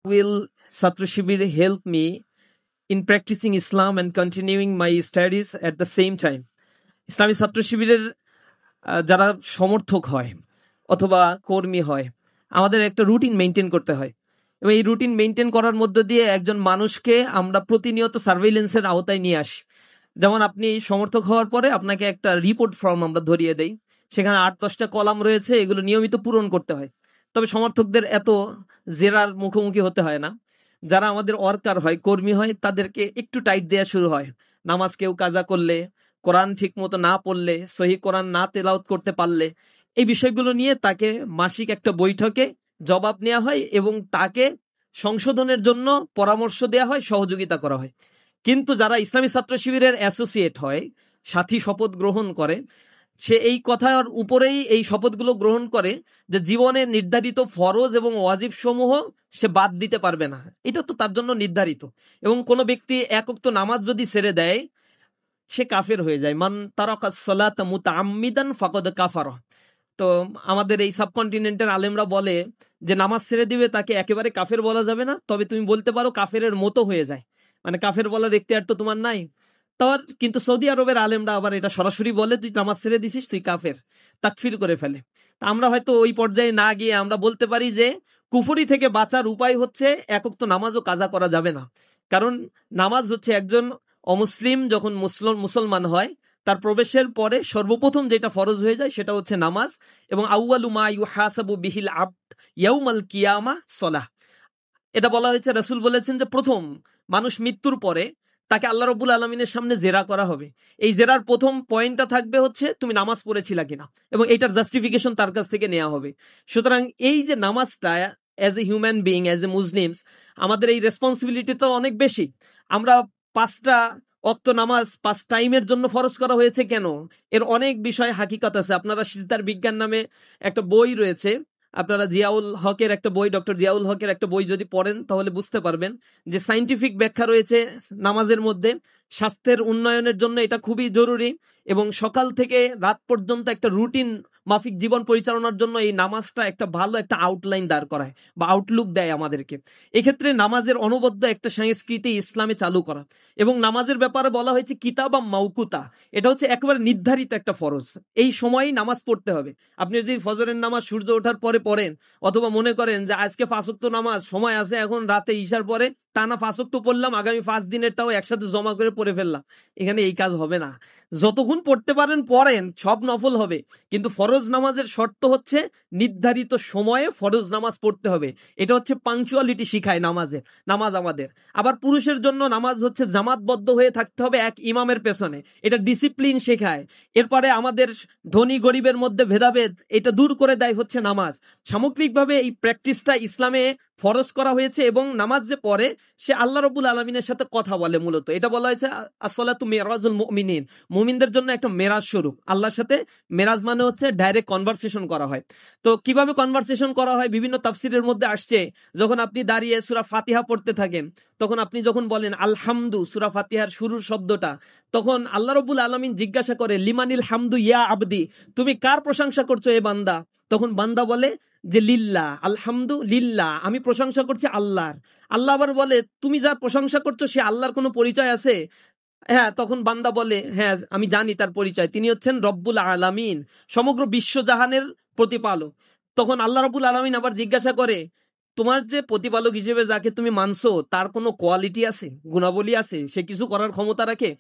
Will Satru Shibir help me in practicing Islam and continuing my studies at the same time? ইসলামী ছাত্র শিবিরের যারা সমর্থক হয় অথবা কর্মী হয়, আমাদের একটা রুটিন মেনটেন করতে হয় এবং এই রুটিন মেনটেন করার মধ্য দিয়ে একজন মানুষকে আমরা প্রতিনিয়ত সার্ভেইলেন্সের আওতায় নিয়ে আসি। যেমন আপনি সমর্থক হওয়ার পরে আপনাকে একটা রিপোর্ট ফর্ম আমরা ধরিয়ে দেই, সেখানে 8-10টা কলাম রয়েছে, এগুলো নিয়মিত পূরণ করতে হয়। তবে সমর্থকদের এত জেরার মুখোমুখি হতে হয় না। যারা আমাদের ওয়ার্কার হয়, কর্মী হয়, তাদেরকে একটু টাইট দেওয়া শুরু হয়। নামাজ কেউ কাজা করলে, কোরআন ঠিক মতো না পড়লে, সহি কোরআন না তেলাওয়াত করতে পারলে, এই বিষয়গুলো নিয়ে তাকে মাসিক একটা বৈঠকে জবাব নেওয়া হয় এবং তাকে সংশোধনের জন্য পরামর্শ দেওয়া হয়, সহযোগিতা করা হয়। কিন্তু যারা ইসলামী ছাত্র শিবিরের অ্যাসোসিয়েট হয়, সাথী শপথ গ্রহণ করে, সে এই কথার উপরেই এই শপথগুলো গ্রহণ করে যে জীবনে নির্ধারিত ফরজ এবং ওয়াজিব সমূহ সে বাদ দিতে পারবে না। এটা তো তার জন্য নির্ধারিত। এবং কোনো ব্যক্তি এক ওয়াক্ত নামাজ যদি ছেড়ে দেয়, সে কাফের হয়ে যায়। মান তারাকা সালাতা মুতাআম্মিদান ফাকাদ কাফারা। তো আমাদের এই সাবকন্টিনেন্টের আলেমরা বলে যে নামাজ ছেড়ে দিবে তাকে একেবারে কাফের বলা যাবে না, তবে তুমি বলতে পারো কাফেরের মতো হয়ে যায়, মানে কাফের বলার এখতিয়ার তো তোমার নাই। কিন্তু সৌদি আরবের আলেমরা আবার এটা সরাসরি বলে তুই নামাজ ছেড়ে দিছিস, তুই কাফের, তাকফির করে ফেলে। তা আমরা হয়তো ওই পর্যায়ে না গিয়ে আমরা বলতে পারি যে কুফরি থেকে বাঁচার উপায় হচ্ছে এক ওয়াক্ত নামাজও কাজা করা যাবে না। কারণ নামাজ হচ্ছে একজন অমুসলিম যখন মুসলমান হয়, তার প্রবেশের পরে সর্বপ্রথম যেটা ফরজ হয়ে যায় সেটা হচ্ছে নামাজ। এবং আউয়ালু মা ইউহাসাবু বিহিল আবদ ইয়াউমাল কিয়ামা সলাহ। এটা বলা হয়েছে, রাসূল বলেছেন যে প্রথম মানুষ মৃত্যুর পরে তাকে আল্লাহ রাব্বুল আলামিনের সামনে জেরা করা হবে। এই জেরার প্রথম পয়েন্টটা থাকবে হচ্ছে তুমি নামাজ পড়েছিলা কিনা, এবং এটার জাস্টিফিকেশন তার কাছ থেকে নেওয়া হবে। সুতরাং এই যে নামাজটা as a human being, as a Muslims, আমাদের এই রেসপন্সিবিলিটি তো অনেক বেশি। আমরা 5টা ওয়াক্ত নামাজ 5 টাইমের জন্য ফরজ করা হয়েছে কেন, এর অনেক বিষয় হাকিকত আছে। আপনারা সিজদার বিজ্ঞান নামে একটা বই রয়েছে, আপনারা জিয়াউল হকের একটা বই, ডক্টর জিয়াউল হকের একটা বই যদি পড়েন তাহলে বুঝতে পারবেন যে সাইন্টিফিক ব্যাখ্যা রয়েছে নামাজের মধ্যে। স্বাস্থ্যের উন্নয়নের জন্য এটা খুবই জরুরি এবং সকাল থেকে রাত পর্যন্ত একটা রুটিন মাফিক জীবন পরিচালনার জন্য এই নামাজটা একটা ভালো একটা আউটলাইন দাঁড় করায় বা আউটলুক দেয় আমাদেরকে। এক্ষেত্রে নামাজের অনবদ্য একটা সংস্কৃতি ইসলামে চালু করা। এবং নামাজের ব্যাপারে বলা হয়েছে কিতাবা মাউকুতা, এটা হচ্ছে একেবারে নির্ধারিত একটা ফরজ, এই সময়ই নামাজ পড়তে হবে। আপনি যদি ফজরের নামাজ সূর্য ওঠার পরে পড়েন, অথবা মনে করেন যে আজকে 5 ওয়াক্ত নামাজ সময় আছে, এখন রাতে ঈশার পরে টানা 5 ওয়াক্ত পড়লাম, আগামী 5 দিনেরটাও একসাথে জমা করে পড়ে ফেললাম, এখানে এই কাজ হবে না। যতক্ষণ পড়তে পারেন পড়েন, সব নফল হবে, কিন্তু ফরজ নামাজের শর্ত হচ্ছে নির্ধারিত সময়ে ফরজ নামাজ পড়তে হবে। এটা হচ্ছে পাংচুয়ালিটি শিখায় নামাজ আমাদের। আবার পুরুষের জন্য নামাজ হচ্ছে জামাতবদ্ধ হয়ে থাকতে হবে এক ইমামের পেছনে, এটা ডিসিপ্লিন শেখায়। এরপরে আমাদের ধনী গরিবের মধ্যে ভেদাভেদ এটা দূর করে দেয় হচ্ছে নামাজ। সামগ্রিকভাবে এই প্র্যাকটিসটা ইসলামে ফরজ করা হয়েছে এবং নামাজ যে পড়ে সে আল্লাহ রাব্বুল আলামিনের সাথে কথা বলে। মূলত এটা বলা হয়েছে আসসালাতু মিরাজুল মুমিনিন, মুমিনদের জন্য একটা মেরাজ স্বরূপ। আল্লাহর সাথে মেরাজ মানে হচ্ছে ডাইরেক্ট কনভারসেশন করা হয়। তো কিভাবে কনভারসেশন করা হয় বিভিন্ন তাফসিরের মধ্যে আসছে। যখন আপনি দাঁড়িয়ে সূরা ফাতিহা পড়তে থাকেন, তখন আপনি যখন বলেন আলহামদু, সূরা ফাতিহার শুরুর শব্দটা, তখন আল্লাহ রাব্বুল আলামিন জিজ্ঞাসা করে লিমানিল হামদু ইয়া আবদি, তুমি কার প্রশংসা করছো এ বান্দা? তখন বান্দা বলে যে লিল্লাহ, আলহামদু লিল্লাহ, আমি প্রশংসা করছি আল্লাহর। আল্লাহ আবার বলে তুমি যার প্রশংসা করছো সে আল্লাহর কোনো পরিচয় আছে? হ্যাঁ। তখন বান্দা বলে হ্যাঁ আমি জানি তার পরিচয়, তিনি হচ্ছেন রব্বুল আলামিন, সমগ্র বিশ্বজাহানের প্রতিপালক। তখন আল্লাহ রব্বুল আলামিন আবার জিজ্ঞাসা করে তোমার যে প্রতিপালক হিসেবে যাকে তুমি মানছো তার কোনো কোয়ালিটি আছে, গুণাবলী আছে, সে কিছু করার ক্ষমতা রাখে?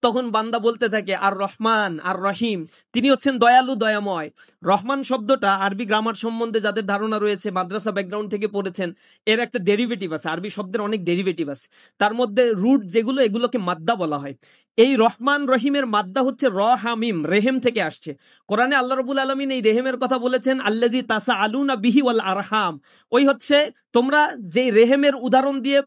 তখন বান্দা বলতে থাকে আর রহমান আর রহিম, তিনি হচ্ছেন দয়ালু দয়াময়। রহমান শব্দটা আরবি গ্রামার সম্বন্ধে যাদের ধারণা রয়েছে, মাদ্রাসা ব্যাকগ্রাউন্ড থেকে পড়েছেন, এর একটা ডেরিভেটিভ আছে। আরবি শব্দের অনেক ডেরিভেটিভ আছে, তার মধ্যে রুট যেগুলো এগুলোকে মাদ্দা বলা হয়। এই রহমান রহিমের মাদ্দা হচ্ছে র হামিম, রেহেম থেকে আসছে। কোরআনে আল্লাহ রাব্বুল আলামিন এই রেহেমের কথা বলেছেন আল্লাযী তাসাআলুনা বিহি ওয়াল আরহাম, ওই হচ্ছে তোমরা যে রেহেমের উদাহরণ দিয়ে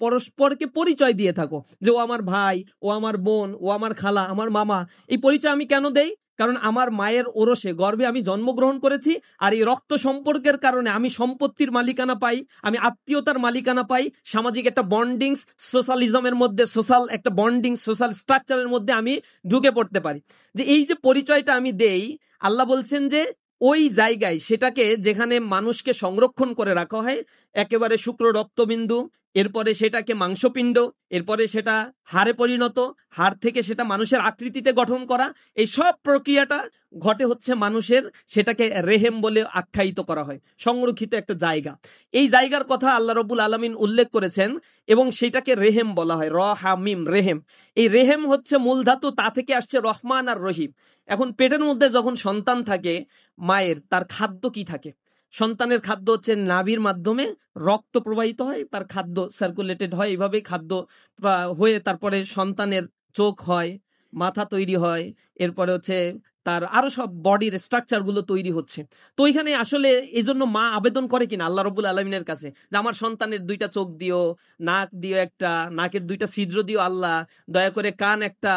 পরস্পরকে পরিচয় দিয়ে থাকো, যে ও আমার ভাই, ও আমার বোন, ও আমার খালা, আমার মামা। এই পরিচয় আমি কেন দেই? কারণ আমার মায়ের ওরসে গর্ভে আমি জন্মগ্রহণ করেছি, আর এই রক্ত সম্পর্কের কারণে আমি সম্পত্তির মালিকানা পাই, আমি আত্মীয়তার মালিকানা পাই, সামাজিক একটা বন্ডিংস, সোশ্যালিজমের মধ্যে সোশ্যাল একটা বন্ডিং, সোশ্যাল স্ট্রাকচারের মধ্যে আমি ঢুকে পড়তে পারি। যে এই যে পরিচয়টা আমি দেই, আল্লাহ বলছেন যে ওই জায়গায় সেটাকে যেখানে মানুষকে সংরক্ষণ করে রাখা হয়, একেবারে শুক্র রক্তবিন্দু, এরপরে সেটাকে মাংসপিণ্ড, এরপরে সেটা হাড়ে পরিণত, হাড় থেকে সেটা মানুষের আকৃতিতে গঠন করা, এই সব প্রক্রিয়াটা ঘটে হচ্ছে মানুষের, সেটাকে রেহেম বলে আখ্যায়িত করা হয়, সংরক্ষিত একটা জায়গা। এই জায়গার কথা আল্লাহ রাব্বুল আলামিন উল্লেখ করেছেন এবং সেটাকে রেহেম বলা হয়, র হা মিম রেহেম। এই রেহেম হচ্ছে মূল ধাতু, তা থেকে আসছে রহমান আর রহিম। এখন পেটের মধ্যে যখন সন্তান থাকে মায়ের, তার খাদ্য কি থাকে? সন্তানের খাদ্য হচ্ছে নাভির মাধ্যমে রক্ত প্রবাহিত হয়, তার খাদ্য সার্কুলেটেড হয়, এইভাবেই খাদ্য হয়ে তারপরে সন্তানের চোখ হয়, মাথা তৈরি হয়, এরপরে হচ্ছে তার আরো সব বডির স্ট্রাকচার গুলো তৈরি হচ্ছে। তো ওইখানে আসলে এই জন্য মা আবেদন করে কিনা আল্লাহ রাব্বুল আলামিনের কাছে যে আমার সন্তানের 2টা চোখ দিও, নাক দিও, একটা নাকের 2টা ছিদ্র দিও আল্লাহ, দয়া করে কান একটা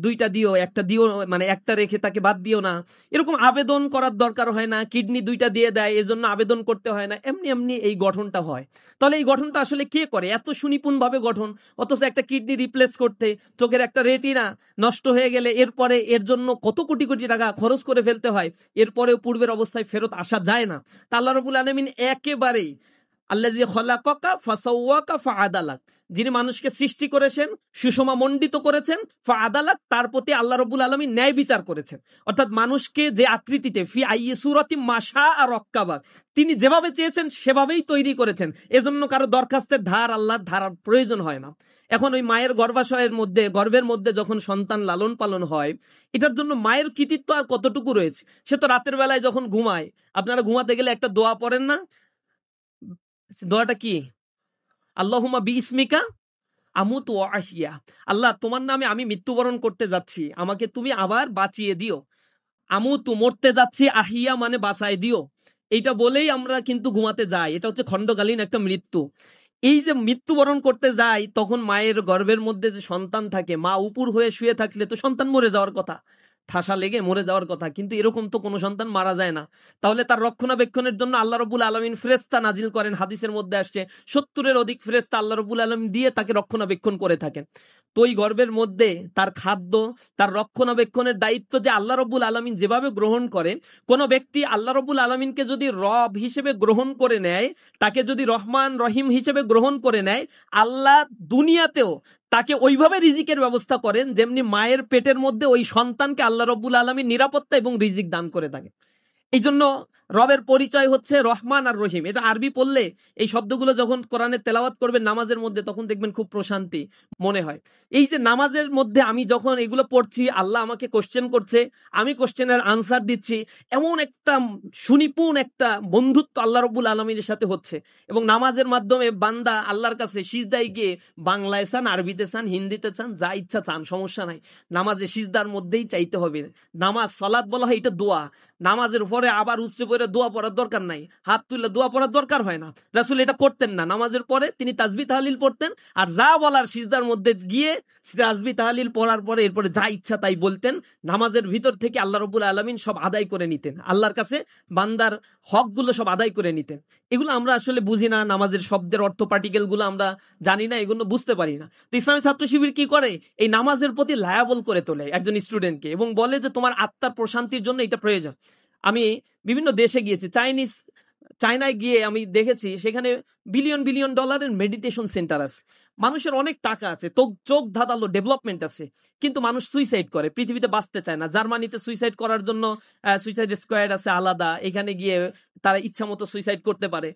2টা দিও, একটা দিও, মানে একটা রেখে তাকে বাদ দিও না। এরকম আবেদন করার দরকার হয় না, কিডনি 2টা দিয়ে দেয় এজন্য আবেদন করতে হয় না, এমনি এমনি এই গঠনটা হয়। তাহলে এই গঠনটা আসলে কে করে? এত সুনিপুণ ভাবে গঠন, অথচ একটা কিডনি রিপ্লেস করতে, চোখের একটা রেটিনা নষ্ট হয়ে গেলে এরপরে এর জন্য কত কোটি কোটি টাকা খরচ করে ফেলতে হয়, এরপরেও পূর্বের অবস্থায় ফেরত আসা যায় না। তা আল্লাহ রাব্বুল আলামিন একেবারেই আল্লাযী খলাকাকা ফাসাওয়াকা ফাআদালাক, যিনি মানুষকে সৃষ্টি করেছেন, সুষমামণ্ডিত করেছেন, ফাআদালাক, তার প্রতি আল্লাহ রাব্বুল আলামিন ন্যায় বিচার করেছেন। অর্থাৎ মানুষকে যে আকৃতিতে ফি আইয়ি সূরাতিম মাশা আর রক্কাবা, তিনি যেভাবে চেয়েছেন সেভাবেই তৈরি করেছেন। এজন্য কারো দরখাস্তের ধার আল্লাহর ধারার প্রয়োজন হয় না। এখন ওই মায়ের গর্ভাশয়ের মধ্যে, গর্ভের মধ্যে যখন সন্তান লালন পালন হয়, এটার জন্য মায়ের কৃতিত্ব আর কতটুকু রয়েছে? সে তো রাতের বেলায় যখন ঘুমায়, আপনারা ঘুমাতে গেলে একটা দোয়া পড়েন না? দোয়াটা কি? আল্লাহুম্মা বিইসমিকা আমুতু ওয়া আহইয়া, আল্লাহ তোমার নামে আমি মৃত্যুবরণ করতে যাচ্ছি, আমাকে তুমি আবার বাঁচিয়ে দিও। আমুতু মরতে যাচ্ছি, আহিয়া মানে বাঁচায় দিও। এইটা বলেই আমরা কিন্তু ঘুমাতে যাই, এটা হচ্ছে খণ্ডকালীন একটা মৃত্যু। এই যে মৃত্যুবরণ করতে যাই, তখন মায়ের গর্ভের মধ্যে যে সন্তান থাকে, মা উপর হয়ে শুয়ে থাকলে তো সন্তান মরে যাওয়ার কথা, ঠাসা লেগে মরে যাওয়ার কথা, কিন্তু এরকম তো কোনো সন্তান মারা যায় না। তাহলে তার রক্ষণাবেক্ষণের জন্য আল্লাহ রাব্বুল আলামিন ফেরেশতা নাজিল করেন, হাদিসের মধ্যে আসছে 70-এর অধিক ফেরেশতা আল্লাহ রাব্বুল আলামিন দিয়ে তাকে রক্ষণাবেক্ষণ করে থাকেন। তো ওই গর্ভের মধ্যে তার খাদ্য, তার রক্ষণাবেক্ষণের দায়িত্ব যে আল্লাহ রাব্বুল আলামিন যেভাবে গ্রহণ করে, কোন ব্যক্তি আল্লাহ রাব্বুল আলামিনকে যদি রব হিসেবে গ্রহণ করে নেয়, তাকে যদি রহমান রহিম হিসেবে গ্রহণ করে নেয়, আল্লাহ দুনিয়াতেও তাকে ওইভাবে রিজিকের ব্যবস্থা করেন যেমনি মায়ের পেটের মধ্যে ওই সন্তানকে আল্লাহ রাব্বুল আলামিন নিরাপত্তা এবং রিজিক দান করে থাকে। এই জন্য রবের পরিচয় হচ্ছে রহমান আর রহিম। এটা আরবি পড়লে এই শব্দগুলো যখন কোরআনে তেলাওয়াত করবেন নামাজের মধ্যে, তখন দেখবেন খুব প্রশান্তি মনে হয়। এই যে নামাজের মধ্যে আমি যখন এগুলো পড়ছি, আল্লাহ আমাকে কোশ্চেন করছে, আমি কোশ্চেনের আনসার দিচ্ছি, এমন একটা সুনিপুণ একটা বন্ধুত্ব আল্লাহ রাব্বুল আলামিনের সাথে হচ্ছে। এবং নামাজের মাধ্যমে বান্দা আল্লাহর কাছে সিজদায় গিয়ে বাংলায় চান, আরবিতে চান, হিন্দিতে চান, যা ইচ্ছা চান, সমস্যা নাই। নামাজে সিজদার মধ্যেই চাইতে হবে। নামাজ সালাত বলা হয়, এটা দোয়া। নামাজের পরে আবার উচ্চে পড়ে দোয়া পড়ার দরকার নাই, হাত তুলে দোয়া পড়ার দরকার হয় না। রাসূল এটা করতেন না। নামাজের পরে তিনি তাসবিহ তাহলিল পড়তেন, আর যা বলার সিজদার মধ্যে গিয়ে তাসবিহ তাহলিল পড়ার পরে এরপরে যা ইচ্ছা তাই বলতেন। নামাজের ভিতর থেকে আল্লাহ রাব্বুল আলামিন সব আদায় করে নিতেন, আল্লাহর কাছে বান্দার হকগুলো সব আদায় করে নিতেন। এগুলো আমরা আসলে বুঝি না, নামাজের শব্দের অর্থ পার্টিকেল গুলো আমরা জানি না, এগুলো বুঝতে পারি না। তো ইসলামী ছাত্র শিবির কি করে? এই নামাজের প্রতি লায়াবল করে তোলে একজন স্টুডেন্টকে এবং বলে যে তোমার আত্মার প্রশান্তির জন্য এটা প্রয়োজন। আমি বিভিন্ন দেশে গিয়েছি, চায়নায় গিয়ে আমি দেখেছি সেখানে বিলিয়ন বিলিয়ন ডলারের মেডিটেশন সেন্টার আছে, মানুষের অনেক টাকা আছে, তো চোখ ধাঁধালো ডেভেলপমেন্ট আছে, কিন্তু মানুষ সুইসাইড করে, পৃথিবীতে বাঁচতে চায় না। জার্মানিতে সুইসাইড করার জন্য সুইসাইড স্কোয়াড আছে আলাদা, এখানে গিয়ে তারা ইচ্ছা মতো সুইসাইড করতে পারে,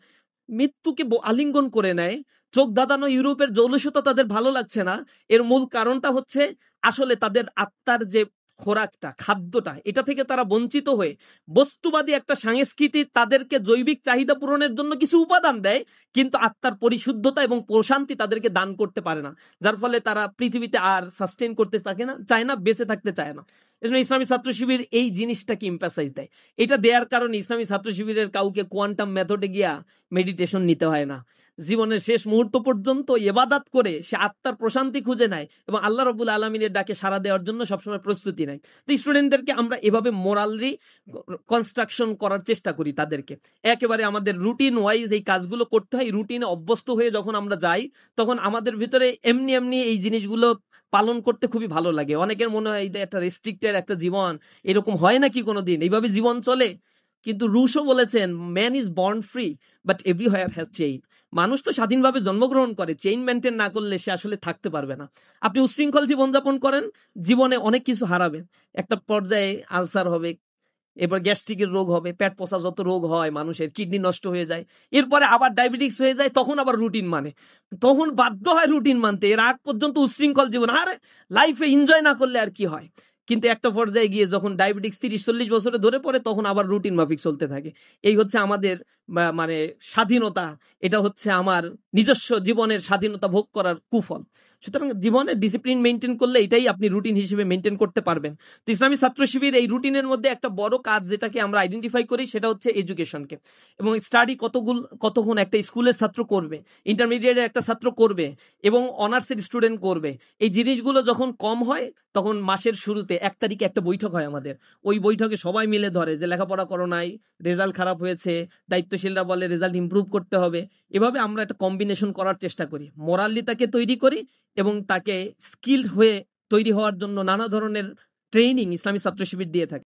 মৃত্যুকে আলিঙ্গন করে নেয়। চোখ ধাঁধানো ইউরোপের জৌলুসতা তাদের ভালো লাগছে না। এর মূল কারণটা হচ্ছে আসলে তাদের আত্মার যে খোরাকটা, খাদ্যটা, এটা থেকে তারা বঞ্চিত হয়ে বস্তুবাদী একটা সংস্কৃতি তাদেরকে জৈবিক চাহিদা পূরণের জন্য কিছু উপাদান দেয়, কিন্তু আত্মার পরিশুদ্ধতা এবং প্রশান্তি তাদেরকে দান করতে পারে না, যার ফলে তারা পৃথিবীতে আর সাস্টেইন করতে চায় না, বেঁচে থাকতে চায় না। এজন্য ইসলামী ছাত্র শিবির এই জিনিসটাকে ইম্পাসাইজ দেয়। এটা দেওয়ার কারণে ইসলামী ছাত্র শিবিরের কাউকে কোয়ান্টাম মেথডে গিয়া মেডিটেশন নিতে হয় না, জীবনের শেষ মুহূর্ত পর্যন্ত ইবাদত করে সে আত্মার প্রশান্তি খুঁজে নেয় এবং আল্লাহ রাব্বুল আলামিনের ডাকে সাড়া দেওয়ার জন্য সবসময় প্রস্তুতি নেয়। তো স্টুডেন্টদেরকে আমরা এভাবে মোরালি কনস্ট্রাকশন করার চেষ্টা করি, তাদেরকে একেবারে আমাদের রুটিন ওয়াইজ এই কাজগুলো করতে হয়। রুটিনে অভ্যস্ত হয়ে যখন আমরা যাই তখন আমাদের ভিতরে এমনি এমনি এই জিনিসগুলো পালন করতে খুবই ভালো লাগে। অনেকের মনে হয় এটা একটা রেস্ট্রিক্টেড একটা জীবন, এরকম হয় নাকি কোনোদিন, এইভাবে জীবন চলে? কিন্তু রুশও বলেছেন man is born free but everywhere has chain. মানুষ তো স্বাধীনভাবে জন্মগ্রহণ করে, চেইন মেনটেন না করলে সে আসলে থাকতে পারবে না। আপনি উচ্ছৃঙ্খল জীবনযাপন করেন, জীবনে অনেক কিছু হারাবেন। একটা পর্যায়ে আলসার হবে, এবার গ্যাস্ট্রিকের রোগ হবে, পেট পচা যত রোগ হয় মানুষের, কিডনি নষ্ট হয়ে যায়, এরপরে আবার ডায়াবেটিস হয়ে যায়, তখন আবার রুটিন মানে, তখন বাধ্য হয় রুটিন মানতে। এর আগ পর্যন্ত উচ্ছৃঙ্খল জীবন, আর লাইফে এনজয় না করলে আর কি হয়। কিন্তু একটা পর্যায়ে গিয়ে যখন ডায়াবেটিস 30-40 বছরে ধরে পড়ে তখন আবার রুটিন মাফিক চলতে থাকে। এই হচ্ছে আমাদের মানে স্বাধীনতা, এটা হচ্ছে আমার নিজস্ব জীবনের স্বাধীনতা ভোগ করার কুফল। সুতরাং জীবনে ডিসিপ্লিন মেনটেন করলে এটাই আপনি রুটিন হিসেবে মেনটেন করতে পারবেন। তো ইসলামী ছাত্র শিবির এই রুটিনের মধ্যে একটা বড় কাজ যেটাকে আমরা আইডেন্টিফাই করি সেটা হচ্ছে এডুকেশনকে। এবং স্টাডি কতক্ষণ একটা স্কুলের ছাত্র করবে, ইন্টারমিডিয়েটের একটা ছাত্র করবে এবং অনার্সের স্টুডেন্ট করবে, এই জিনিসগুলো যখন কম হয় তখন মাসের শুরুতে 1 তারিখে একটা বৈঠক হয় আমাদের। ওই বৈঠকে সবাই মিলে ধরে যে লেখাপড়া করো নাই, রেজাল্ট খারাপ হয়েছে, দায়িত্বশীলরা বলে রেজাল্ট ইমপ্রুভ করতে হবে। এভাবে আমরা একটা কম্বিনেশন করার চেষ্টা করি, মোরালি তাকে তৈরি করি এবং তাকে স্কিলড হয়ে তৈরি হওয়ার জন্য নানা ধরনের ট্রেনিং ইসলামী ছাত্র শিবির দিয়ে থাকে।